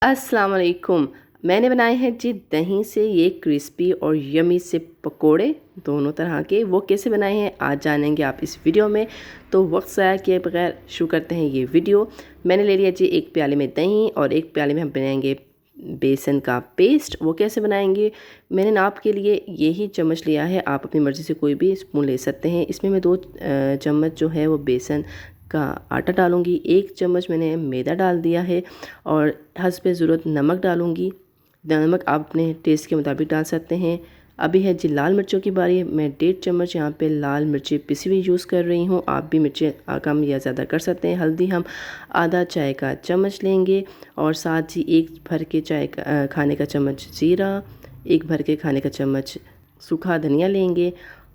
अस्सलाम वालेकुम। मैंने बनाए हैं जी दही से ये क्रिस्पी और यमी से पकोड़े, दोनों तरह के। वो कैसे बनाए हैं आज जानेंगे आप इस वीडियो में। तो वक्त ज़ाया किए बगैर शुरू करते हैं ये वीडियो। मैंने ले लिया जी एक प्याले में दही और एक प्याले में हम बनाएंगे बेसन का पेस्ट। वो कैसे बनाएंगे, मैंने नाप के लिए यही चम्मच लिया है, आप अपनी मर्ज़ी से कोई भी स्पून ले सकते हैं। इसमें मैं 2 चम्मच जो है वो बेसन का आटा डालूंगी, 1 चम्मच मैंने मैदा डाल दिया है और हस्बे ज़रूरत नमक डालूंगी। नमक आप अपने टेस्ट के मुताबिक डाल सकते हैं। अभी है जी लाल मिर्चों की बारी। मैं 1.5 चम्मच यहाँ पे लाल मिर्ची पिसी हुई यूज़ कर रही हूँ, आप भी मिर्चें कम या ज़्यादा कर सकते हैं। हल्दी हम आधा चाय का चम्मच लेंगे और साथ ही 1 भर के खाने का चम्मच जीरा, 1 भर के खाने का चम्मच सूखा धनिया लेंगे।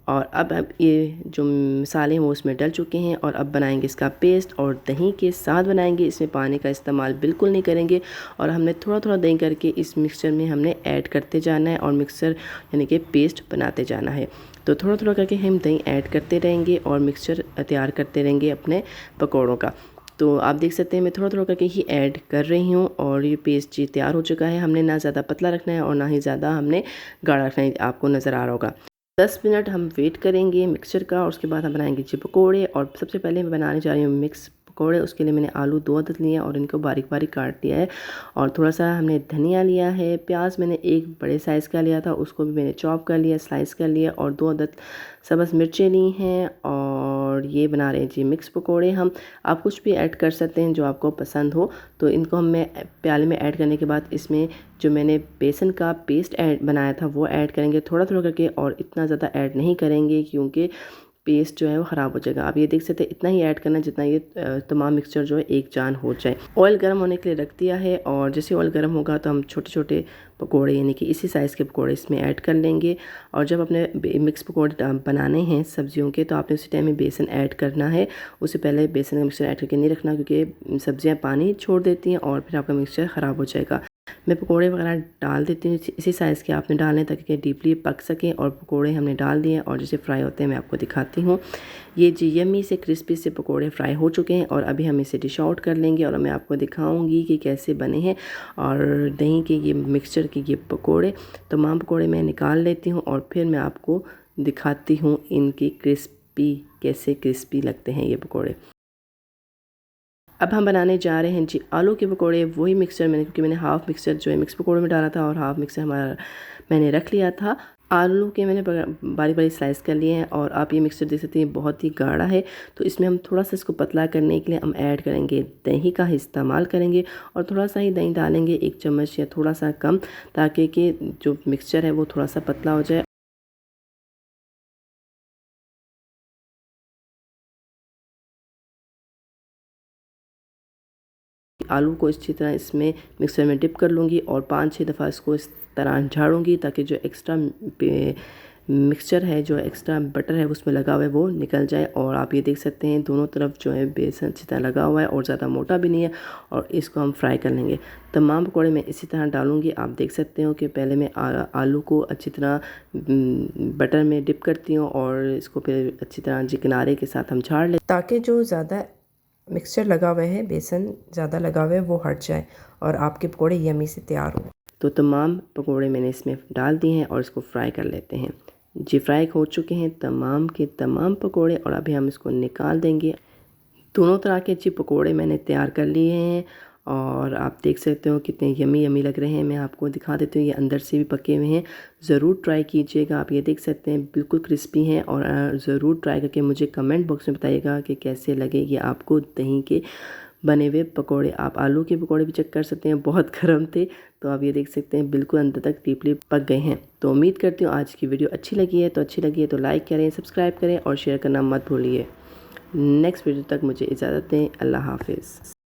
और अब ये जो मसाले हैं वो उसमें डल चुके हैं और अब बनाएंगे इसका पेस्ट और दही के साथ बनाएंगे। इसमें पानी का इस्तेमाल बिल्कुल नहीं करेंगे और हमने थोड़ा थोड़ा दही करके इस मिक्सचर में हमने ऐड करते जाना है और मिक्सर यानी कि पेस्ट बनाते जाना है। तो थोड़ा थोड़ा करके हम दही ऐड करते रहेंगे और मिक्सचर तैयार करते रहेंगे अपने पकौड़ों का। तो आप देख सकते हैं मैं थोड़ा थोड़ा करके ही ऐड कर रही हूँ और ये पेस्ट जी तैयार हो चुका है। हमने ना ज़्यादा पतला रखना है और ना ही ज़्यादा हमने गाढ़ा रखना है, आपको नज़र आ रहा होगा। 10 मिनट हम वेट करेंगे मिक्सचर का और उसके बाद हम बनाएंगे जी पकोड़े। और सबसे पहले मैं बनाने जा रही हूँ मिक्स पकोड़े। उसके लिए मैंने आलू 2 अदद लिए और इनको बारीक बारीक काट लिया है और थोड़ा सा हमने धनिया लिया है। प्याज मैंने 1 बड़े साइज़ का लिया था, उसको भी मैंने चॉप कर लिया, स्लाइस कर लिया और 2 अदद सब्ज़ मिर्चें ली हैं और ये बना रहे हैं जी मिक्स पकोड़े। हम आप कुछ भी ऐड कर सकते हैं जो आपको पसंद हो। तो इनको मैं प्याले में ऐड करने के बाद इसमें जो मैंने बेसन का पेस्ट ऐड बनाया था वो ऐड करेंगे थोड़ा थोड़ा करके और इतना ज़्यादा ऐड नहीं करेंगे क्योंकि पेस्ट जो है वो ख़राब हो जाएगा। आप ये देख सकते हैं इतना ही ऐड करना जितना ये तमाम मिक्सचर जो है एक जान हो जाए। ऑयल गर्म होने के लिए रख दिया है और जैसे ऑयल गर्म होगा तो हम छोटे छोटे पकोड़े यानी कि इसी साइज़ के पकोड़े इसमें ऐड कर लेंगे। और जब अपने मिक्स पकोड़े बनाने हैं सब्जियों के तो आपने उसी टाइम में बेसन ऐड करना है। उससे पहले बेसन का मिक्सचर ऐड करके नहीं रखना क्योंकि सब्जियाँ पानी छोड़ देती हैं और फिर आपका मिक्सचर ख़राब हो जाएगा। मैं पकोड़े वगैरह डाल देती हूँ, इसी साइज़ के आपने डालने ताकि डीपली पक सकें। और पकोड़े हमने डाल दिए और जैसे फ्राई होते हैं मैं आपको दिखाती हूँ। ये जी यमी से क्रिस्पी से पकोड़े फ्राई हो चुके हैं और अभी हम इसे डिश आउट कर लेंगे और मैं आपको दिखाऊंगी कि कैसे बने हैं। और दही के ये मिक्सचर के ये पकोड़े, तमाम पकोड़े मैं निकाल लेती हूँ और फिर मैं आपको दिखाती हूँ इनकी कैसे क्रिस्पी लगते हैं ये पकोड़े। अब हम बनाने जा रहे हैं जी आलू के पकोड़े। वही मिक्सचर क्योंकि मैंने हाफ़ मिक्सचर जो है मिक्स पकोड़े में डाला था और हाफ़ मिक्सचर हमारा मैंने रख लिया था। आलू के मैंने बारी बारी स्लाइस कर लिए हैं और आप ये मिक्सचर देख सकते हैं बहुत ही गाढ़ा है। तो इसमें हम थोड़ा सा इसको पतला करने के लिए हम ऐड करेंगे दही का इस्तेमाल करेंगे और थोड़ा सा ही दही डालेंगे, 1 चम्मच या थोड़ा सा कम, ताकि कि जो मिक्सचर है वो थोड़ा सा पतला हो जाए। आलू को अच्छी तरह इसमें मिक्सर में डिप कर लूँगी और 5-6 दफ़ा इसको इस तरह झाड़ूंगी ताकि जो एक्स्ट्रा मिक्सचर है, जो एक्स्ट्रा बटर है उसमें लगा हुआ है वो निकल जाए। और आप ये देख सकते हैं दोनों तरफ जो है बेसन अच्छी तरह लगा हुआ है और ज़्यादा मोटा भी नहीं है। और इसको हम फ्राई कर लेंगे। तमाम पकौड़े मैं इसी तरह डालूँगी। आप देख सकते हो कि पहले मैं आलू को अच्छी तरह बटर में डिप करती हूँ और इसको फिर अच्छी तरह जी किनारे के साथ हम झाड़ लें ताकि जो ज़्यादा मिक्सचर लगा हुआ है, बेसन ज़्यादा लगा हुआ है, वो हट जाए और आपके पकोड़े यमी से तैयार हो। तो तमाम पकोड़े मैंने इसमें डाल दिए हैं और इसको फ्राई कर लेते हैं जी। फ्राई हो चुके हैं तमाम के तमाम पकोड़े और अभी हम इसको निकाल देंगे। दोनों तरह के जी पकोड़े मैंने तैयार कर लिए हैं और आप देख सकते हो कितने यमी यमी लग रहे हैं। मैं आपको दिखा देती हूँ, ये अंदर से भी पके हुए हैं। ज़रूर ट्राई कीजिएगा। आप ये देख सकते हैं बिल्कुल क्रिस्पी हैं और ज़रूर ट्राई करके मुझे कमेंट बॉक्स में बताइएगा कि कैसे लगे ये आपको दही के बने हुए पकोड़े। आप आलू के पकोड़े भी चेक कर सकते हैं, बहुत गर्म थे। तो आप ये देख सकते हैं बिल्कुल अंदर तक डीपली पक गए हैं। तो उम्मीद करती हूँ आज की वीडियो अच्छी लगी है तो लाइक करें, सब्सक्राइब करें और शेयर करना मत भूलिए। नेक्स्ट वीडियो तक मुझे इजाज़त दें। अल्लाह हाफिज़।